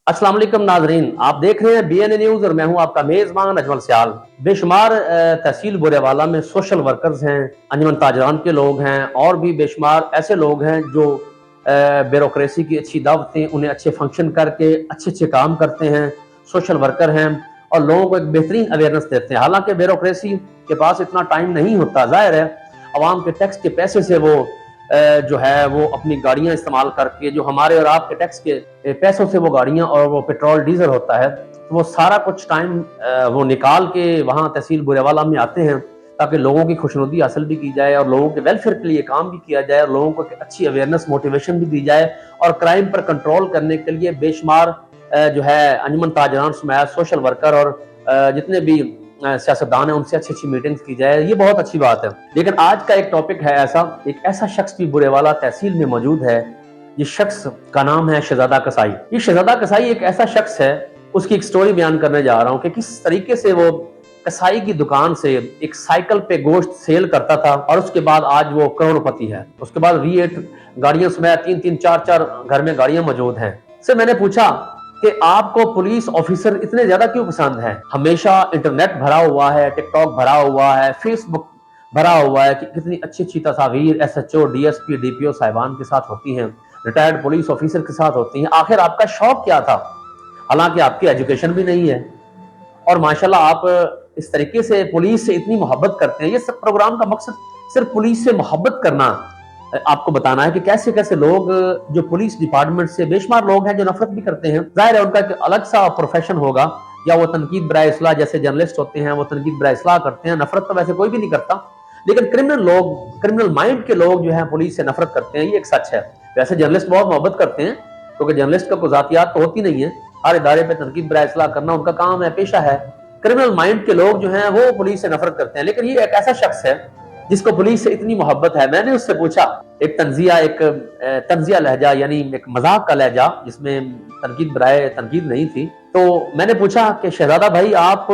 अस्सलाम वालेकुम नाजरीन, आप देख रहे हैं BNA न्यूज और मैं हूं आपका मेजबान अजमल सियाल। बेशुमार तहसील बुरेवाला में सोशल वर्कर्स हैं, अंजुमन ताजरान के लोग हैं और भी बेशुमार ऐसे लोग हैं जो ब्यूरोक्रेसी की अच्छी दावतें, उन्हें अच्छे फंक्शन करके अच्छे अच्छे काम करते हैं, सोशल वर्कर हैं और लोगों को एक बेहतरीन अवेयरनेस देते हैं। हालांकि ब्यूरोक्रेसी के पास इतना टाइम नहीं होता, जाहिर है अवाम के टैक्स के पैसे से वो जो है वो अपनी गाड़ियां इस्तेमाल करके, जो हमारे और आपके टैक्स के पैसों से वो गाड़ियां और वो पेट्रोल डीजल होता है, तो वो सारा कुछ टाइम वो निकाल के वहाँ तहसील बुरेवाला में आते हैं ताकि लोगों की खुशनुदी हासिल भी की जाए और लोगों के वेलफेयर के लिए काम भी किया जाए और लोगों को अच्छी अवेयरनेस मोटिवेशन भी दी जाए और क्राइम पर कंट्रोल करने के लिए बेशुमार जो है अंजुमन ताजरान समाज, सोशल वर्कर और जितने भी सियासतदान है उनसे अच्छी अच्छी मीटिंग्स की जाए। ये बहुत अच्छी बात है। लेकिन आज का एक टॉपिक है ऐसा, एक ऐसा शख्स भी बुरेवाला तहसील में मौजूद है। ये शख्स का नाम है शहजादा कसाई। ये शहजादा कसाई एक ऐसा शख्स है, उसकी एक स्टोरी बयान करने जा रहा हूँ कि किस तरीके से वो कसाई की दुकान से एक साइकिल पे गोश्त सेल करता था और उसके बाद आज वो करोड़पति है। उसके बाद V8 गाड़ियां समेत 3-3 4-4 घर में गाड़ियां मौजूद हैं। से मैंने पूछा कि आपको पुलिस ऑफिसर इतने ज्यादा क्यों पसंद है? हमेशा इंटरनेट भरा हुआ है, टिकटॉक भरा हुआ है, फेसबुक भरा हुआ है कि कितनी अच्छी अच्छी तस्वीर SHO, DSP, DPO साहिबान के साथ होती हैं, रिटायर्ड पुलिस ऑफिसर के साथ होती हैं। आखिर आपका शौक क्या था? हालांकि आपकी एजुकेशन भी नहीं है और माशाल्लाह आप इस तरीके से पुलिस से इतनी मोहब्बत करते हैं। ये सब प्रोग्राम का मकसद सिर्फ पुलिस से मोहब्बत करना, आपको बताना है कि कैसे कैसे लोग जो पुलिस डिपार्टमेंट से बेशुमार लोग हैं जो नफरत भी करते हैं। जाहिर है उनका एक अलग सा प्रोफेशन होगा, या वो तनकीद बराए इस्लाह जैसे जर्नलिस्ट होते हैं, वो तनकीद बराए इस्लाह करते हैं। नफरत तो वैसे कोई भी नहीं करता, लेकिन क्रिमिनल लोग, क्रिमिनल माइंड के लोग जो है पुलिस से नफरत करते हैं, ये एक सच है। वैसे जर्नलिस्ट बहुत मोहब्बत करते हैं क्योंकि जर्नलिस्ट का कोई जातियात तो होती नहीं है, हर इदारे पे तनकीद बराए इस्लाह करना उनका काम है, पेशा है। क्रिमिनल माइंड के लोग जो हैं वो पुलिस से नफरत करते हैं। लेकिन ये एक ऐसा शख्स है जिसको पुलिस से इतनी मोहब्बत है। मैंने उससे पूछा, एक तंजिया लहजा, यानी एक मजाक का लहजा जिसमें तनकीद बराए तनकीद नहीं थी, तो मैंने पूछा कि शहजादा भाई आप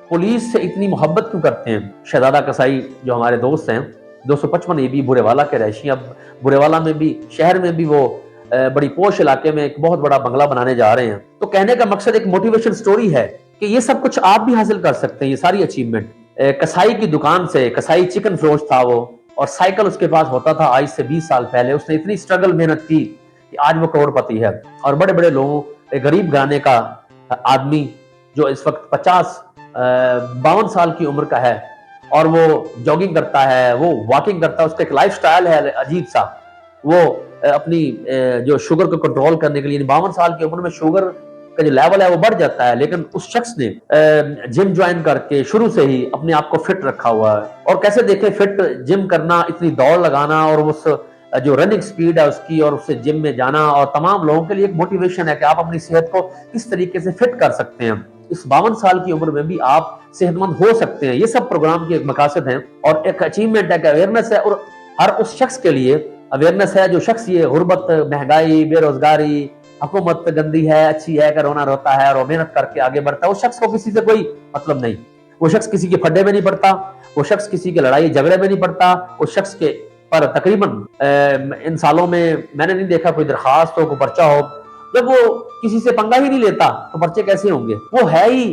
पुलिस से इतनी मोहब्बत क्यों करते हैं? शहजादा कसाई जो हमारे दोस्त हैं 255 AB बुरेवाला के रहायशी, अब बुरेवाला में भी, शहर में भी वो बड़ी पोश इलाके में एक बहुत बड़ा बंगला बनाने जा रहे हैं। तो कहने का मकसद एक मोटिवेशन स्टोरी है कि ये सब कुछ आप भी हासिल कर सकते हैं, ये सारी अचीवमेंट। कसाई की दुकान से, कसाई चिकन फरोश था वो, और साइकिल उसके पास होता था आज से 20 साल पहले। उसने इतनी स्ट्रगल मेहनत की कि आज वो करोड़पति है। और बड़े बड़े लोगों, एक गरीब घराने का आदमी जो इस वक्त 52 साल की उम्र का है और वो जॉगिंग करता है, वो वॉकिंग करता है, उसका एक लाइफ स्टाइल है अजीब सा। वो अपनी जो शुगर को कंट्रोल करने के लिए, 52 साल की उम्र में शुगर का जो लेवल है वो बढ़ जाता है, लेकिन उस शख्स ने जिम ज्वाइन करके शुरू से ही अपने आप को फिट रखा हुआ है। और कैसे देखें, फिट जिम करना, इतनी दौड़ लगाना और उस जो रनिंग स्पीड है उसकी, और उससे जिम में जाना, और तमाम लोगों के लिए एक मोटिवेशन है कि आप अपनी सेहत को किस तरीके से फिट कर सकते हैं। इस 52 साल की उम्र में भी आप सेहतमंद हो सकते हैं। ये सब प्रोग्राम के एक मकासद हैं और एक अचीवमेंट है कि अवेयरनेस है, और हर उस शख्स के लिए अवेयरनेस है जो शख्स ये गुर्बत, महंगाई, बेरोजगारी, हुकूमत गंदी है, अच्छी है, रोना रोता है और वो मेहनत करके आगे बढ़ता है, उस शख्स को किसी से कोई मतलब नहीं। वो शख्स किसी के फड्डे में नहीं पड़ता, वो शख्स किसी के लड़ाई झगड़े में नहीं पड़ता। उस शख्स के पर तकरीबन इन सालों में मैंने नहीं देखा कोई दरखास्त हो, कोई पर्चा हो। जब वो किसी से पंगा ही नहीं लेता तो पर्चे कैसे होंगे? वो है ही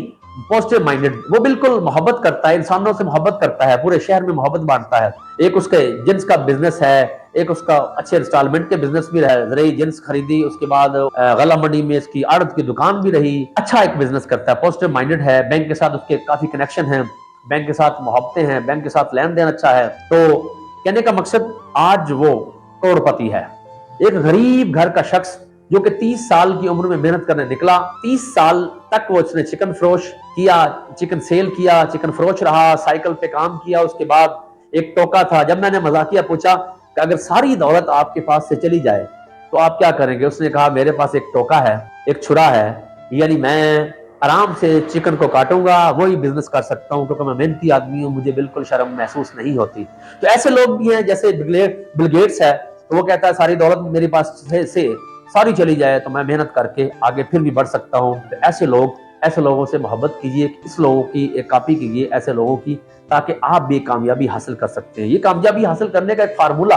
पॉजिटिव माइंडेड, वो बिल्कुल मोहब्बत करता है, इंसानों से मोहब्बत करता है, पूरे शहर में मोहब्बत बांटता है। एक उसके जिन्स का बिजनेस है, एक उसका अच्छे इंस्टॉलमेंट के बिजनेस भी रहा, जरिए जिन्स खरीदी, उसके बाद गला मंडी में इसकी आड़त की दुकान भी रही। अच्छा एक बिजनेस करता है, पॉजिटिव माइंडेड है, बैंक के साथ उसके काफी कनेक्शन है, बैंक के साथ मोहब्बतें हैं, बैंक के साथ लेन देन अच्छा है। तो कहने का मकसद, आज वो करोड़पति है। एक गरीब घर का शख्स जो कि 30 साल की उम्र में मेहनत करने निकला, 30 साल तक वो उसने चिकन फरोश किया, चिकन सेल किया, चिकन फरोश रहा, साइकिल पे काम किया। उसके बाद एक टोका था, जब मैंने मजाकिया पूछा कि अगर सारी दौलत आपके पास से चली जाए तो आप क्या करेंगे? उसने कहा मेरे पास एक टोका है, एक छुरा है, यानी मैं आराम से चिकन को काटूंगा, वही बिजनेस कर सकता हूँ क्योंकि मैं मेहनती आदमी हूँ, मुझे बिल्कुल शर्म महसूस नहीं होती। तो ऐसे लोग भी हैं, जैसे बिल गेट्स है, तो वो कहता है सारी दौलत मेरे पास से सारी चली जाए तो मैं मेहनत करके आगे फिर भी बढ़ सकता हूँ। तो ऐसे लोगों से मोहब्बत कीजिए, इस लोगों की एक कॉपी कीजिए ऐसे लोगों की, ताकि आप भी कामयाबी हासिल कर सकते हैं। ये कामयाबी हासिल करने का एक फार्मूला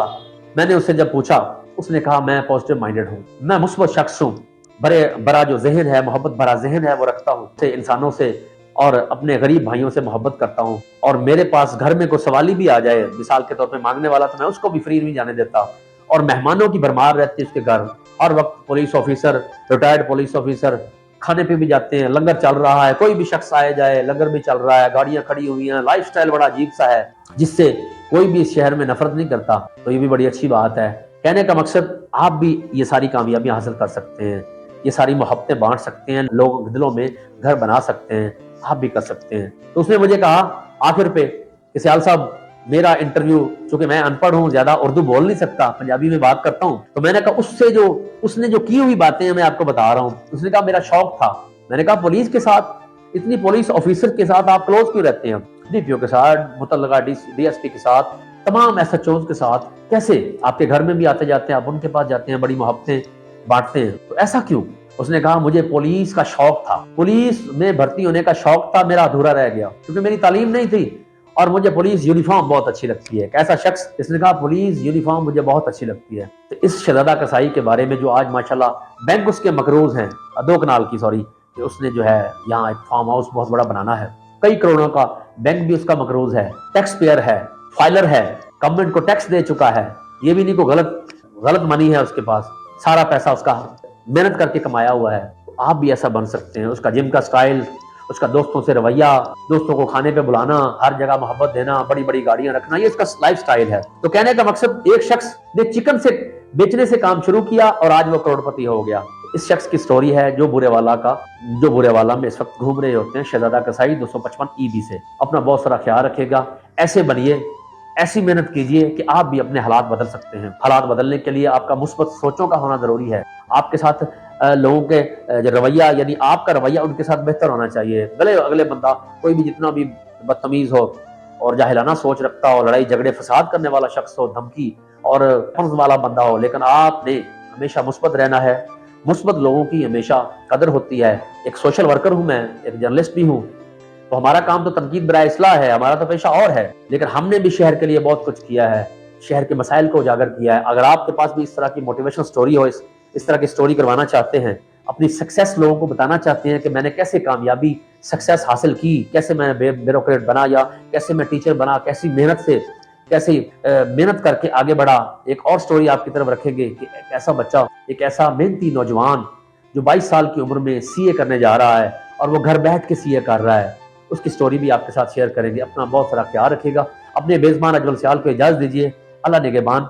मैंने उससे जब पूछा, उसने कहा मैं पॉजिटिव माइंडेड हूँ, मैं मुस्बत शख्स हूँ, बड़ा जो जहन है, मोहब्बत भरा जहन है वो रखता हूँ से इंसानों से, और अपने गरीब भाइयों से मोहब्बत करता हूँ। और मेरे पास घर में कोई सवाली भी आ जाए मिसाल के तौर पे मांगने वाला, तो मैं उसको भी फ्री नहीं जाने देता। और मेहमानों की भरमार रहती है उसके घर, हर वक्त police officer, retired police officer खाने पे भी जाते हैं, लंगर चल रहा है, कोई भी शख्स आए जाए लंगर भी चल रहा है, गाड़ियां खड़ी हुई हैं, लाइफ स्टाइल बड़ा अजीब सा है जिससे कोई भी इस शहर में नफरत नहीं करता। तो ये भी बड़ी अच्छी बात है। कहने का मकसद, आप भी ये सारी कामयाबियां हासिल कर सकते हैं, ये सारी मोहब्बतें बांट सकते हैं, लोगों के दिलों में घर बना सकते हैं, आप भी कर सकते हैं। तो उसने मुझे कहा आखिर पे कि सियाल साहब, मेरा इंटरव्यू, चूंकि मैं अनपढ़ हूँ, ज्यादा उर्दू बोल नहीं सकता, पंजाबी में बात करता हूँ, तो मैंने कहा उसने जो की हुई बातें मैं आपको बता रहा हूँ। उसने कहा मेरा शौक था। मैंने कहा पुलिस के साथ, इतनी पुलिस ऑफिसर के साथ आप क्लोज क्यों रहते हैं? डीपीओ के साथ, मुतल्लका डीएसपी के साथ, तमाम एसएचओ के साथ, कैसे आपके घर में भी आते जाते हैं, आप उनके पास जाते हैं, बड़ी मोहब्बतें बांटते हैं, तो ऐसा क्यों? उसने कहा मुझे पुलिस का शौक था, पुलिस में भर्ती होने का शौक था, मेरा अधूरा रह गया क्योंकि मेरी तालीम नहीं थी, और मुझे पुलिस यूनिफॉर्म बहुत अच्छी लगती है। कैसा शख्स? इसने कहा पुलिस यूनिफॉर्म मुझे बहुत अच्छी लगती है। तो इस शहजादा कसाई के बारे में, जो आज माशाल्लाह बैंक उसके मकरूज हैं, 2 कनाल की, सॉरी, कि उसने जो है यहाँ एक फार्म हाउस बहुत बड़ा बनाना है, कई करोड़ों का बैंक भी उसका मकरूज है, टैक्स पेयर है, फाइलर है, गवर्नमेंट को टैक्स दे चुका है, ये भी नहीं को गलत मनी है उसके पास, सारा पैसा उसका मेहनत करके कमाया हुआ है। तो आप भी ऐसा बन सकते हैं। उसका जिम का स्टाइल, उसका दोस्तों से रवैया, दोस्तों को खाने पे बुलाना, हर जगह मोहब्बत देना, बड़ी बड़ी गाड़ियां रखना, ये इसका लाइफ स्टाइल है। तो कहने का मकसद, एक शख्स ने चिकन से बेचने से काम शुरू किया और आज वो करोड़पति हो गया। इस शख्स की स्टोरी है जो बुरेवाला में इस वक्त घूम रहे होते हैं, शहजादा कसाई 255 ईबी से। अपना बहुत सारा ख्याल रखेगा, ऐसे बनिए, ऐसी मेहनत कीजिए कि आप भी अपने हालात बदल सकते हैं। हालात बदलने के लिए आपका मुस्बत सोचों का होना जरूरी है। आपके साथ लोगों के रवैया, यानी आपका रवैया उनके साथ बेहतर होना चाहिए। भले अगले बंदा कोई भी जितना भी बदतमीज हो और जाहिलाना सोच रखता हो, लड़ाई झगड़े फसाद करने वाला शख्स हो, धमकी और फर्ज वाला बंदा हो, लेकिन आपने हमेशा मुस्बत रहना है। मुस्बत लोगों की हमेशा कदर होती है। एक सोशल वर्कर हूँ मैं, एक जर्नलिस्ट भी हूँ, तो हमारा काम तो तनकीद बराए इस्लाह है, हमारा तो पेशा और है, लेकिन हमने भी शहर के लिए बहुत कुछ किया है, शहर के मसाइल को उजागर किया है। अगर आपके पास भी इस तरह की मोटिवेशनल स्टोरी हो, इस तरह की स्टोरी करवाना चाहते हैं, अपनी सक्सेस लोगों को बताना चाहते हैं कि मैंने कैसे कामयाबी सक्सेस हासिल की, कैसे मैं ब्यूरोक्रेट बना, या कैसे मैं टीचर बना, कैसे मेहनत करके आगे बढ़ा, एक और स्टोरी आपकी तरफ रखेंगे कि एक ऐसा बच्चा, एक ऐसा मेहनती नौजवान जो 22 साल की उम्र में सीए करने जा रहा है और वो घर बैठ के सीए कर रहा है, उसकी स्टोरी भी आपके साथ शेयर करेंगे। अपना बहुत सारा ख्याल रखिएगा। अपने बेज़बान अजमल सियाल को इजाज़त दीजिए। अल्लाह निगहबान।